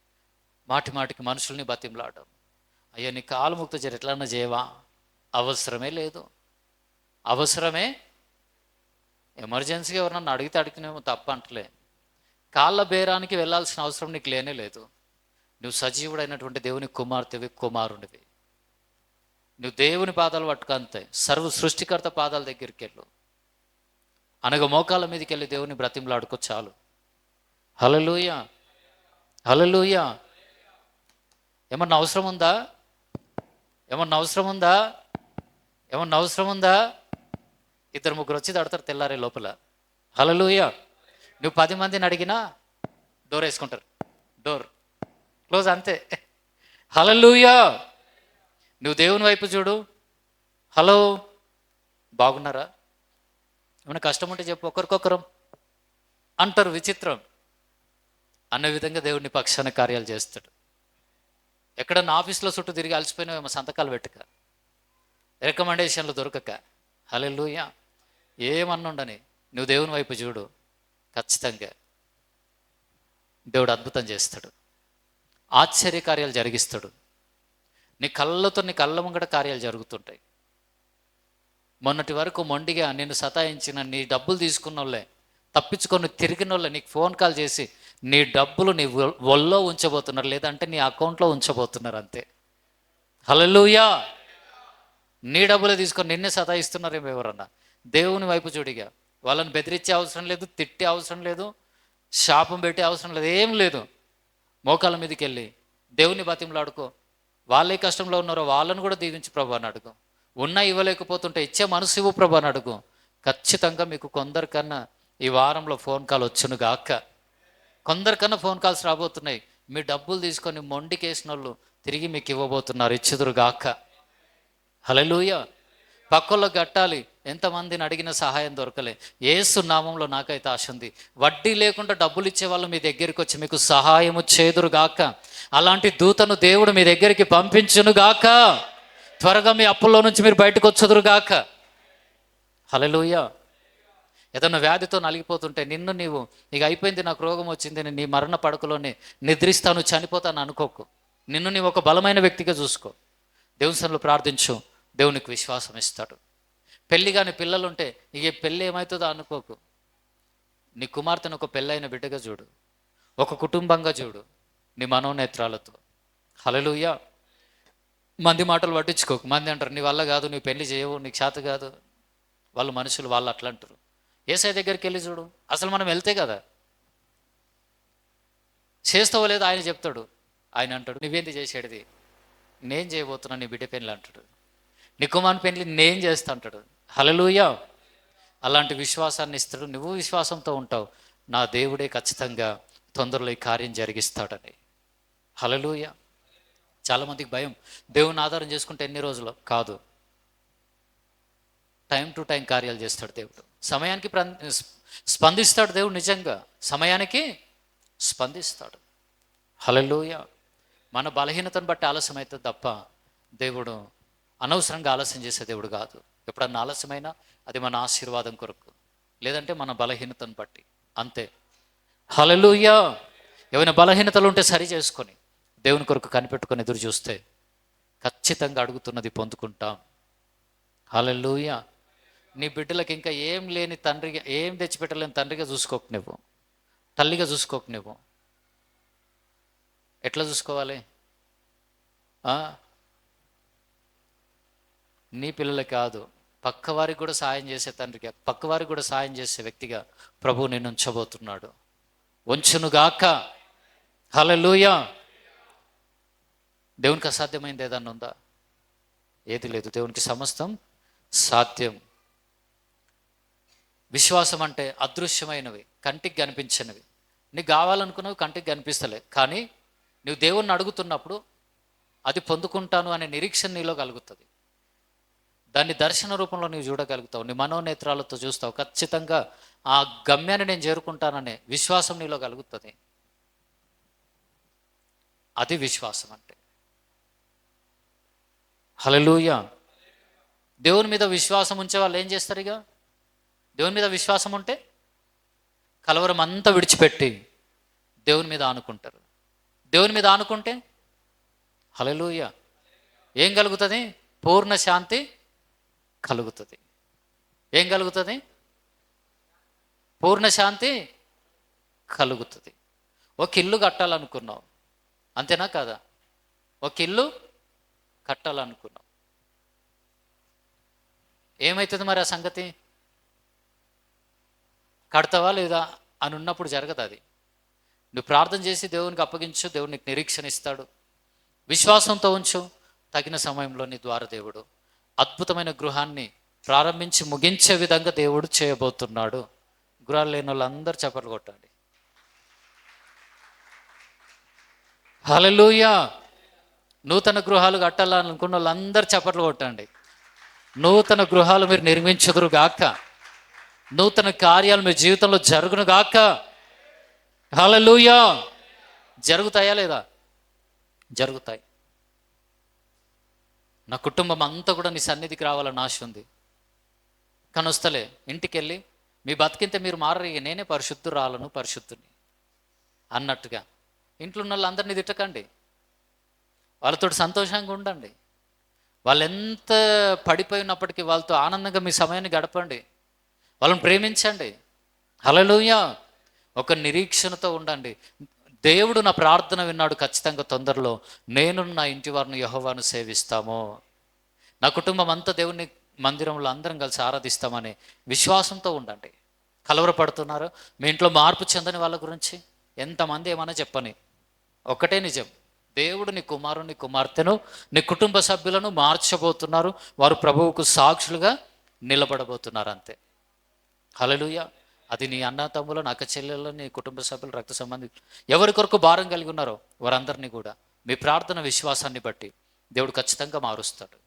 మాటి మాటికి మనుషుల్ని బతిమలాడడం, అయ్యో నీ కాలు ముక్త జర ఎట్లన్నా చేయవా, అవసరమే లేదు. అవసరమే, ఎమర్జెన్సీగా ఎవరన్నా అడిగితే అడిగినేమో తప్ప అంటలే. కాళ్ళ బేరానికి వెళ్ళాల్సిన అవసరం నీకు లేనే లేదు. నువ్వు సజీవుడైనటువంటి దేవుని కుమార్తెవి, కుమారుడివి. నువ్వు దేవుని పాదాలు పట్టుకంతే, సర్వ సృష్టికర్త పాదాల దగ్గరికి వెళ్ళు, అనగా మోకాళ్ళ మీదకి వెళ్ళి దేవుని బ్రతిమలాడుకో చాలు. హల్లెలూయా. హల్లెలూయా. ఏమన్నా అవసరం ఉందా? ఏమన్నా అవసరం ఉందా? ఏమన్నా అవసరం ఉందా? ఇద్దరు ముగ్గురు వచ్చి తడతారు తెల్లారే లోపల. హల్లెలూయా. నువ్వు 10 మందిని అడిగినా డోర్ వేసుకుంటారు, డోర్ క్లోజ్, అంతే. హల్లెలూయా. నువ్వు దేవుని వైపు చూడు. హలో, బాగున్నారా? ఏమైనా కష్టం ఉంటే చెప్పు, ఒకరికొకరం అంటారు. విచిత్రం అన్న విధంగా దేవుడిని పక్షాన కార్యాలు చేస్తాడు. ఎక్కడన్నా ఆఫీస్లో చుట్టూ తిరిగి అలసిపోయినావేమో, సంతకాలు పెట్టుక, రికమెండేషన్లు దొరకక. హల్లెలూయా. ఏమన్నుండని నువ్వు దేవుని వైపు చూడు, ఖచ్చితంగా దేవుడు అద్భుతం చేస్తాడు, ఆశ్చర్యకార్యాలు జరిగిస్తాడు. నీ కళ్ళ ముంగట కార్యాలు జరుగుతుంటాయి. మొన్నటి వరకు మొండిగా నిన్ను సతాయించిన, నీ డబ్బులు తీసుకున్న వాళ్ళే, తప్పించుకొని తిరిగిన వాళ్ళే నీకు ఫోన్ కాల్ చేసి నీ డబ్బులు నీ ఒళ్ళో ఉంచబోతున్నారు, లేదంటే నీ అకౌంట్లో ఉంచబోతున్నారు. అంతే. హల్లెలూయా. నీ డబ్బులే తీసుకొని నిన్నే సతాయిస్తున్నారేమో ఎవరన్నా. దేవుని వైపు చూడిగా. వాళ్ళని బెదిరించే అవసరం లేదు, తిట్టే అవసరం లేదు, శాపం పెట్టే అవసరం లేదు, ఏం లేదు. మోకాళ్ళ మీదకి వెళ్ళి దేవుని బతిమలాడుకో. వాళ్ళే కష్టంలో ఉన్నారో వాళ్ళని కూడా దీవించి ప్రభు అని అడుగు. ఉన్నా ఇవ్వలేకపోతుంటే ఇచ్చే మనసు ఇవ్వు ప్రభు అని అడుగు. ఖచ్చితంగా మీకు కొందరికన్నా ఈ వారంలో ఫోన్ కాల్ వచ్చును గాక. కొందరికన్నా ఫోన్ కాల్స్ రాబోతున్నాయి. మీ డబ్బులు తీసుకొని మొండికేసిన వాళ్ళు తిరిగి మీకు ఇవ్వబోతున్నారు, ఇచ్చుదురు గాక. హల్లెలూయా. పక్కల్లో కట్టాలి, ఎంతమందిని అడిగిన సహాయం దొరకలే. యేసు నామంలో నాకైతే ఆశ ఉంది, వడ్డీ లేకుండా డబ్బులు ఇచ్చే వాళ్ళు మీ దగ్గరికి వచ్చి మీకు సహాయము చేదురుగాక. అలాంటి దూతను దేవుడు మీ దగ్గరికి పంపించునుగాక. త్వరగా మీ అప్పుల్లో నుంచి మీరు బయటకు వచ్చుదురుగాక. హల్లెలూయా. ఏదన్నా వ్యాధితో నలిగిపోతుంటే నిన్ను నీవు ఇక అయిపోయింది, నాకు రోగం వచ్చింది, నీ మరణ పడకలోనే నిద్రిస్తాను, చనిపోతాను అనుకోకు. నిన్ను నీవు ఒక బలమైన వ్యక్తిగా చూసుకో. దేవుని సన్నిధిలో ప్రార్థించు, దేవునికి విశ్వాసం ఇస్తాడు. పెళ్లి కాని పిల్లలుంటే ఇక పెళ్ళి ఏమవుతుందో అనుకోకు. నీ కుమార్తెను ఒక పెళ్ళైన బిడ్డగా చూడు, ఒక కుటుంబంగా చూడు, నీ మనోనేత్రాలతో. హల్లెలూయా. మంది మాటలు పట్టించుకోకు. మంది అంటారు నీ వల్ల కాదు, నీ పెళ్లి చేయవు, నీకు చేత కాదు. వాళ్ళు మనుషులు, వాళ్ళు అట్లా అంటారు. యేసయ్య దగ్గరికి వెళ్ళి చూడు. అసలు మనం వెళ్తే కదా చేస్తావో లేదో ఆయన చెప్తాడు. ఆయన అంటాడు నువ్వేంది చేసేది, నేను చేయబోతున్నా నీ బిడ్డ పెళ్ళి అంటాడు. నీ కుమారుని పెళ్ళి నేను చేస్తా అంటాడు. హల్లెలూయా. అలాంటి విశ్వాసాన్ని ఇస్తాడు. నువ్వు విశ్వాసంతో ఉంటావు, నా దేవుడే ఖచ్చితంగా తొందరలో ఈ కార్యం జరిగిస్తాడని. హల్లెలూయా. చాలామందికి భయం, దేవుని ఆధారం చేసుకుంటే ఎన్ని రోజులు కాదు, టైం టు టైం కార్యాలు చేస్తాడు దేవుడు. సమయానికి స్పందిస్తాడు దేవుడు. నిజంగా సమయానికి స్పందిస్తాడు. హల్లెలూయా. మన బలహీనతను బట్టి ఆలస్యం అవుతుంది తప్ప దేవుడు అనవసరంగా ఆలస్యం చేసే దేవుడు కాదు. ఎప్పుడన్నా ఆలస్యమైనా అది మన ఆశీర్వాదం కొరకు, లేదంటే మన బలహీనతను బట్టి, అంతే. హల్లెలూయా. ఏమైనా బలహీనతలు ఉంటే సరి చేసుకొని దేవుని కొరకు కనిపెట్టుకొని ఎదురు చూస్తే ఖచ్చితంగా అడుగుతున్నది పొందుకుంటాం. హల్లెలూయా. నీ బిడ్డలకు ఇంకా ఏం లేని తండ్రిగా, ఏం తెచ్చిపెట్టలేని తండ్రిగా చూసుకోకు నువ్వు, తల్లిగా చూసుకోకు నువ్వు. ఎట్లా చూసుకోవాలి? నీ పిల్లలకి కాదు, పక్కవారికి కూడా సాయం చేసే తండ్రిగా, పక్కవారికి కూడా సాయం చేసే వ్యక్తిగా ప్రభువు నిన్ను ఉంచబోతున్నాడు. ఉంచునుగాక. హల్లెలూయా. దేవునికి అసాధ్యమైంది ఏదన్నా ఉందా? ఏది లేదు. దేవునికి సమస్తం సాధ్యం. విశ్వాసం అంటే అదృశ్యమైనవి, కంటికి కనిపించినవి. నీకు కావాలనుకున్నవి కంటికి కనిపిస్తలే, కానీ నువ్వు దేవుణ్ణి అడుగుతున్నప్పుడు అది పొందుకుంటాను అనే నిరీక్షణ నీలో కలుగుతుంది. దాన్ని దర్శన రూపంలో నీవు చూడగలుగుతావు, నీ మనోనేత్రాలతో చూస్తావు. ఖచ్చితంగా ఆ గమ్యాన్ని నేను చేరుకుంటాననే విశ్వాసం నీలో కలుగుతుంది. అది విశ్వాసం అంటే. హల్లెలూయా. దేవుని మీద విశ్వాసం ఉంచే వాళ్ళు ఏం చేస్తారు? ఇక దేవుని మీద విశ్వాసం ఉంటే కలవరం అంతా విడిచిపెట్టి దేవుని మీద ఆనుకుంటారు. దేవుని మీద ఆనుకుంటే హల్లెలూయా ఏం కలుగుతుంది? పూర్ణ శాంతి కలుగుతుంది. ఏం కలుగుతుంది? పూర్ణ శాంతి కలుగుతుంది. ఒక ఇల్లు కట్టాలనుకున్నావు, అంతేనా కాదా? ఒక ఇల్లు కట్టాలనుకున్నావు, ఏమవుతుంది మరి ఆ సంగతి? కడతావా లేదా అని ఉన్నప్పుడు జరగదు అది. నువ్వు ప్రార్థన చేసి దేవునికి అప్పగించు, దేవుడు నీకు నిరీక్షణ ఇస్తాడు. విశ్వాసంతో ఉంచు, తగిన సమయంలో నీ ద్వారా దేవుడు అద్భుతమైన గృహాన్ని ప్రారంభించి ముగించే విధంగా దేవుడు చేయబోతున్నాడు. గృహాలు లేని వాళ్ళందరూ చప్పట్లు కొట్టండి. హల్లెలూయా. నూతన గృహాలు కట్టాలనుకున్న వాళ్ళందరూ చప్పట్లు కొట్టండి. నూతన గృహాలు మీరు నిర్మించుదురు గాక. నూతన కార్యాలు మీ జీవితంలో జరుగును గాక. హల్లెలూయా. జరుగుతాయా లేదా? జరుగుతాయి. నా కుటుంబం అంతా కూడా నీ సన్నిధికి రావాలని ఆశ ఉంది, కానీ వస్తలే. ఇంటికి వెళ్ళి మీ బతికింతే మీరు మారరు, నేనే పరిశుద్ధురాలను పరిశుద్ధుని అన్నట్టుగా ఇంట్లో ఉన్న వాళ్ళందరినీ తిట్టకండి, వాళ్ళతో సంతోషంగా ఉండండి. వాళ్ళు ఎంత పడిపోయినప్పటికీ వాళ్ళతో ఆనందంగా మీ సమయాన్ని గడపండి, వాళ్ళని ప్రేమించండి. హల్లెలూయా. ఒక నిరీక్షణతో ఉండండి. దేవుడు నా ప్రార్థన విన్నాడు, ఖచ్చితంగా తొందరలో నేను నా ఇంటి వారిని యెహోవాను సేవిస్తాము, నా కుటుంబం అంతా దేవుని మందిరంలో అందరం కలిసి ఆరాధిస్తామని విశ్వాసంతో ఉండండి. కలవరపడుతున్నారు మీ ఇంట్లో మార్పు చెందని వాళ్ళ గురించి ఎంతమంది ఏమైనా చెప్పని, ఒకటే నిజం, దేవుడు నీ కుమారుని కుమార్తెను నీ కుటుంబ సభ్యులను మార్చబోతున్నారు. వారు ప్రభువుకు సాక్షులుగా నిలబడబోతున్నారు, అంతే. హల్లెలూయా. అది నీ అన్న తమ్ములు, అక్క చెల్లెళ్ళు, నీ కుటుంబ సభ్యులు, రక్త సంబంధికులు, ఎవరి కొరకు భారం కలిగి ఉన్నారో వారందరినీ కూడా మీ ప్రార్థన విశ్వాసాన్ని బట్టి దేవుడు ఖచ్చితంగా మారుస్తాడు.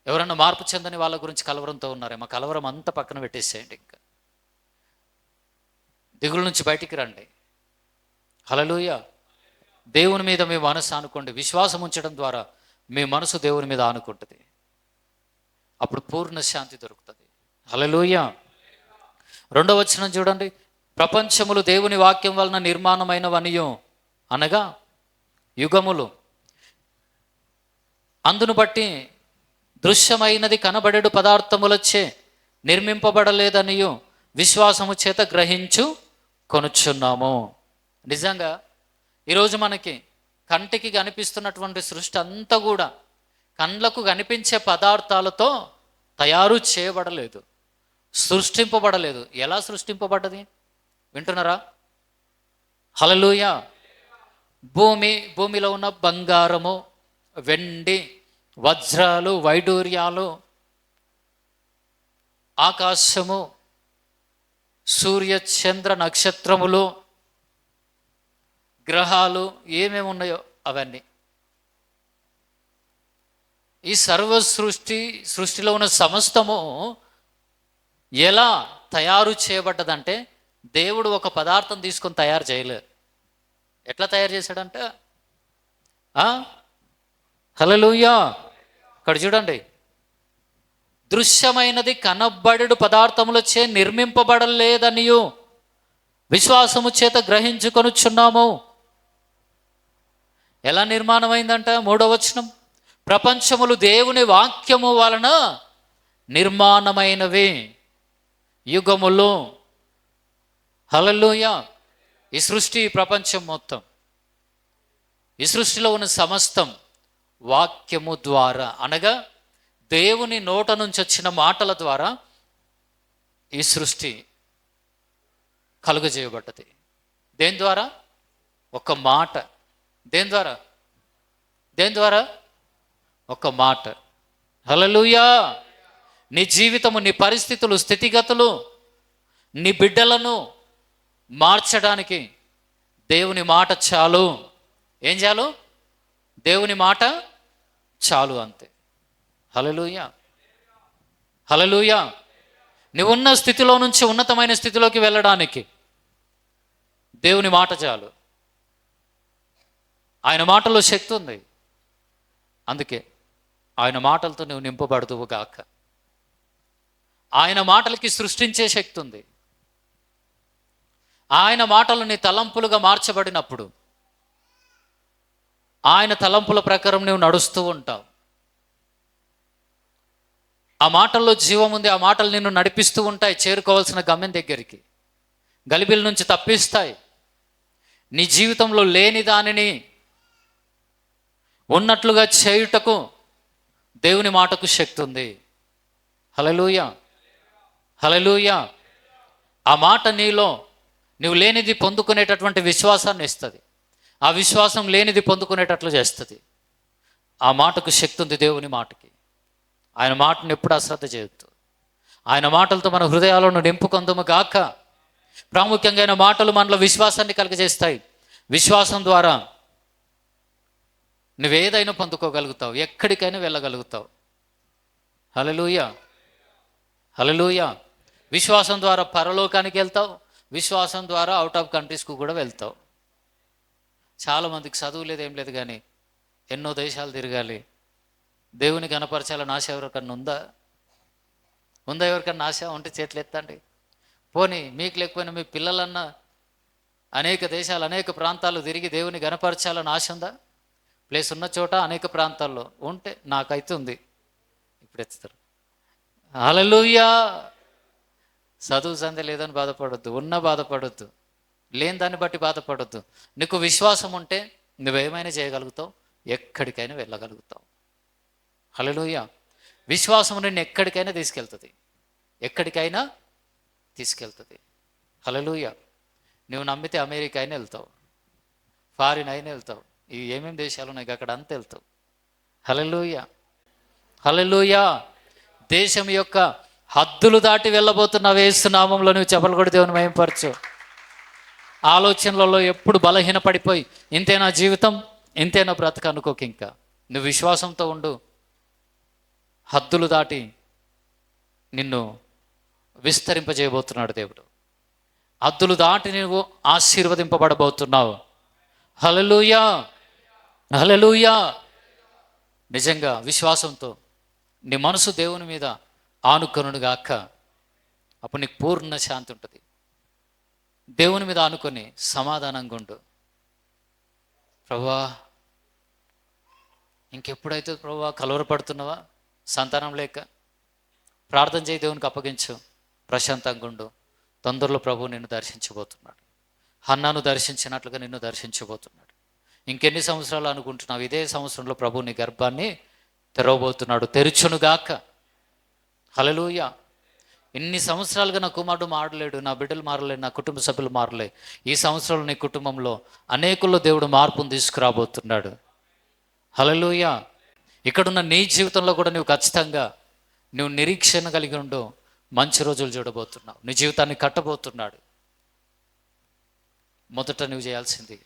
ఎవరన్నా మార్పు చెందని వాళ్ళ గురించి కలవరంతో ఉన్నారేమో, కలవరం అంతా పక్కన పెట్టేసేయండి. ఇంకా దిగుల నుంచి బయటికి రండి. హల్లెలూయా. దేవుని మీద మీ మనసు ఆనుకోండి. విశ్వాసం ఉంచడం ద్వారా మీ మనసు దేవుని మీద ఆనుకుంటుంది, అప్పుడు పూర్ణ శాంతి దొరుకుతుంది. హల్లెలూయా. 2వ వచనం చూడండి. ప్రపంచములు దేవుని వాక్యం వలన నిర్మాణమైనవనియు, అనగా యుగములు అందును బట్టి దృశ్యమైనది కనబడేడు పదార్థములచే నిర్మింపబడలేదనియు విశ్వాసము చేత గ్రహించు కొనుచున్నాము. నిజంగా ఈరోజు మనకి కంటికి కనిపిస్తున్నటువంటి సృష్టి అంతా కూడా కండ్లకు కనిపించే పదార్థాలతో తయారు చేయబడలేదు, సృష్టింపబడలేదు. ఎలా సృష్టింపబడ్డది వింటున్నారా? హల్లెలూయా. భూమిలో ఉన్న బంగారము, వెండి, వజ్రాలు, వైడూర్యాలు, ఆకాశము, సూర్య చంద్ర నక్షత్రములు, గ్రహాలు, ఏమేమి ఉన్నాయో అవన్నీ, ఈ సర్వ సృష్టిలో ఉన్న సమస్తము ఎలా తయారు చేయబడ్డదంటే దేవుడు ఒక పదార్థం తీసుకొని తయారు చేయలేదు. ఎట్లా తయారు చేశాడంట? హల్లెలూయా. ఇక్కడ చూడండి, దృశ్యమైనది కనబడెడు పదార్థములచే నిర్మింపబడలేదనియు విశ్వాసము చేత గ్రహించుకొనుచున్నాము. ఎలా నిర్మాణమైందంట? 3వ వచనం. ప్రపంచములు దేవుని వాక్యము వలన నిర్మాణమైనవి, యుగములు. హల్లెలూయా. ఈ సృష్టి, ప్రపంచం మొత్తం, ఈ సృష్టిలో ఉన్న సమస్తం వాక్యము ద్వారా, అనగా దేవుని నోట నుంచి వచ్చిన మాటల ద్వారా ఈ సృష్టి కలుగజేయబడ్డది. దేని ద్వారా? ఒక మాట. దేని ద్వారా? ఒక మాట. హల్లెలూయా. నీ జీవితము, నీ పరిస్థితులు, స్థితిగతులు, నీ బిడ్డలను మార్చడానికి దేవుని మాట చాలు. ఏం చాలు? దేవుని మాట చాలు, అంతే. హల్లెలూయా. హల్లెలూయా. నువ్వున్న స్థితిలో నుంచి ఉన్నతమైన స్థితిలోకి వెళ్ళడానికి దేవుని మాట చాలు. ఆయన మాటలో శక్తి ఉంది, అందుకే ఆయన మాటలతో నువ్వు నింపబడుదువు గాక. ఆయన మాటలకి సృష్టించే శక్తి ఉంది. ఆయన మాటలు నీ తలంపులుగా మార్చబడినప్పుడు ఆయన తలంపుల ప్రకారం నువ్వు నడుస్తూ ఉంటావు. ఆ మాటల్లో జీవం ఉంది. ఆ మాటలు నిన్ను నడిపిస్తూ ఉంటాయి చేరుకోవాల్సిన గమ్యం దగ్గరికి, గలిబిల నుంచి తప్పిస్తాయి. నీ జీవితంలో లేని దానిని ఉన్నట్లుగా చేయుటకు దేవుని మాటకు శక్తి ఉంది. హల్లెలూయా. హల్లెలూయా. ఆ మాట నీలో నువ్వు లేనిది పొందుకునేటటువంటి విశ్వాసాన్ని ఇస్తుంది. ఆ విశ్వాసం లేనిది పొందుకునేటట్లు చేస్తుంది. ఆ మాటకు శక్తి ఉంది, దేవుని మాటకి. ఆయన మాటను ఎప్పుడు అశ్రద్ధ చేయొద్దు. ఆయన మాటలతో మన హృదయాలను నింపుకొందుము గాక. ప్రాముఖ్యంగా ఆయన మాటలు మనలో విశ్వాసాన్ని కలుగజేస్తాయి. విశ్వాసం ద్వారా నువ్వేదైనా పొందుకోగలుగుతావు, ఎక్కడికైనా వెళ్ళగలుగుతావు. హల్లెలూయా. హల్లెలూయా. విశ్వాసం ద్వారా పరలోకానికి వెళ్తావు. విశ్వాసం ద్వారా అవుట్ ఆఫ్ కంట్రీస్కు కూడా వెళ్తావు. చాలామందికి చదువు లేదు, ఏం లేదు, కానీ ఎన్నో దేశాలు తిరగాలి, దేవుని కనపరచాలని ఆశ ఎవరికన్నా ఉందా? ఎవరికన్నా ఆశ ఉంటే చేతులు ఎత్తండి. పోనీ మీకు లేకపోయినా మీ పిల్లలన్నా అనేక దేశాలు అనేక ప్రాంతాలు తిరిగి దేవుని గణపరచాలని ఆశ ఉందా? ప్లేస్ ఉన్న చోట అనేక ప్రాంతాల్లో ఉంటే నాకైతే ఉంది. ఇప్పుడు ఎత్తుతారు. హల్లెలూయా. చదువు సందే లేదని బాధపడొద్దు, ఉన్న బాధపడొద్దు, లేని దాన్ని బట్టి బాధపడొద్దు. నీకు విశ్వాసం ఉంటే నువ్వేమైనా చేయగలుగుతావు, ఎక్కడికైనా వెళ్ళగలుగుతావు. హల్లెలూయా. విశ్వాసం నిన్ను ఎక్కడికైనా తీసుకెళ్తుంది, ఎక్కడికైనా తీసుకెళ్తుంది. హల్లెలూయా. నువ్వు నమ్మితే అమెరికా అయినా వెళ్తావు, ఫారిన్ అయినా వెళ్తావు, ఇవి ఏమేమి దేశాలు ఉన్నాయి అక్కడ అంతా వెళ్తావు. హల్లెలూయా. హల్లెలూయా. దేశం యొక్క హద్దులు దాటి వెళ్ళబోతున్నావు. యేసు నామములో నువ్వు చెప్పలు కూడా దేవుని మహిమపరచు. ఆలోచనలలో ఎప్పుడు బలహీన పడిపోయి ఇంతేనా జీవితం, ఇంతేనా బ్రతక అనుకోక, ఇంకా నువ్వు విశ్వాసంతో ఉండు. హద్దులు దాటి నిన్ను విస్తరింపజేయబోతున్నాడు దేవుడు. హద్దులు దాటి నువ్వు ఆశీర్వదింపబడబోతున్నావు. హల్లెలూయా. హల్లెలూయా. నిజంగా విశ్వాసంతో నీ మనసు దేవుని మీద ఆనుకొనుగాక. అప్పుడు నీకు పూర్ణ శాంతి ఉంటుంది. దేవుని మీద ఆనుకొని సమాధానంగా ఉండు. ప్రభువా, ఇంకెప్పుడైతే ప్రభువా కలవరపడుతున్నావా, సంతానం లేక ప్రార్థన చేయి, దేవునికి అప్పగించు, ప్రశాంతంగా ఉండు. తొందరలో ప్రభు నిన్ను దర్శించబోతున్నాడు. హన్నాను దర్శించినట్లుగా నిన్ను దర్శించబోతున్నాడు. ఇంకెన్ని సంవత్సరాలు అనుకుంటున్నావు, ఇదే సంవత్సరంలో ప్రభు నీ గర్భాన్ని తెరవబోతున్నాడు. తెరుచునుగాక. హల్లెలూయా. ఇన్ని సంవత్సరాలుగా నా కుమారుడు మారలేడు, నా బిడ్డలు మారలేడు, నా కుటుంబ సభ్యులు మారలే. ఈ సంవత్సరంలో నీ కుటుంబంలో అనేకుల్లో దేవుడు మార్పును తీసుకురాబోతున్నాడు. హల్లెలూయా. ఇక్కడున్న నీ జీవితంలో కూడా నువ్వు ఖచ్చితంగా నువ్వు నిరీక్షణ కలిగి ఉండు. మంచి రోజులు చూడబోతున్నావు. నీ జీవితాన్ని కట్టబోతున్నాడు. మొదట నువ్వు చేయాల్సింది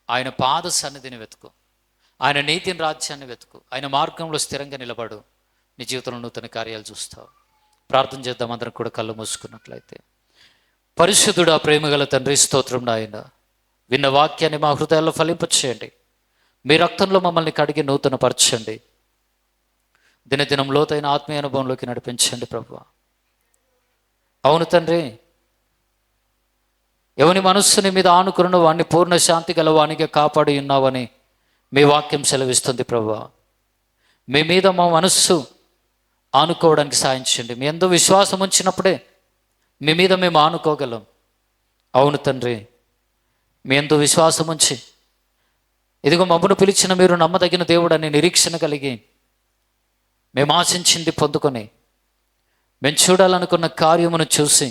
ఆయన పాద సన్నిధిని వెతుకు, ఆయన నీతిని రాజ్యాన్ని వెతుకు, ఆయన మార్గంలో స్థిరంగా నిలబడు. నీ జీవితంలో నూతన కార్యాలు చూస్తావు. ప్రార్థన చేద్దాం అందరం కూడా కళ్ళు మూసుకున్నట్లయితే. పరిశుద్ధుడా, ప్రేమగల తండ్రి, స్తోత్రం నాయన. విన్న వాక్యాన్ని మా హృదయాల్లో ఫలింపచేయండి. మీ రక్తంలో మమ్మల్ని కడిగి నూతన పరచండి. దినదినం లోతైన ఆత్మీయ అనుభవంలోకి నడిపించండి ప్రభువా. అవును తండ్రి, ఎవని మనస్సుని మీద ఆనుకున్న వాడిని పూర్ణ శాంతి గల వానిగా కాపాడి ఉన్నావని మీ వాక్యం సెలవిస్తుంది ప్రభువా. మీ మీద మా మనస్సు ఆనుకోవడానికి సాయం చేయండి. మీ యందు విశ్వాసం ఉంచినప్పుడే మీ మీద మేము ఆనుకోగలం. అవును తండ్రి, మీ యందు విశ్వాసం ఉంచి ఇదిగో మమ్మను పిలిచిన మీరు నమ్మదగిన దేవుడు అని నిరీక్షణ కలిగి మేము ఆశించింది పొందుకొని మేము చూడాలనుకున్న కార్యమును చూసి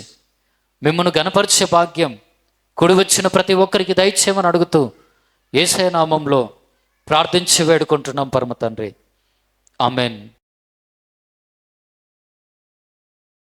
మిమ్మల్ని గణపరిచే భాగ్యం కూడి వచ్చిన ప్రతి ఒక్కరికి దయచేయమని అడుగుతూ యేసయ్య నామంలో ప్రార్థించి వేడుకుంటున్నాం పరమ తండ్రి. ఆమెన్.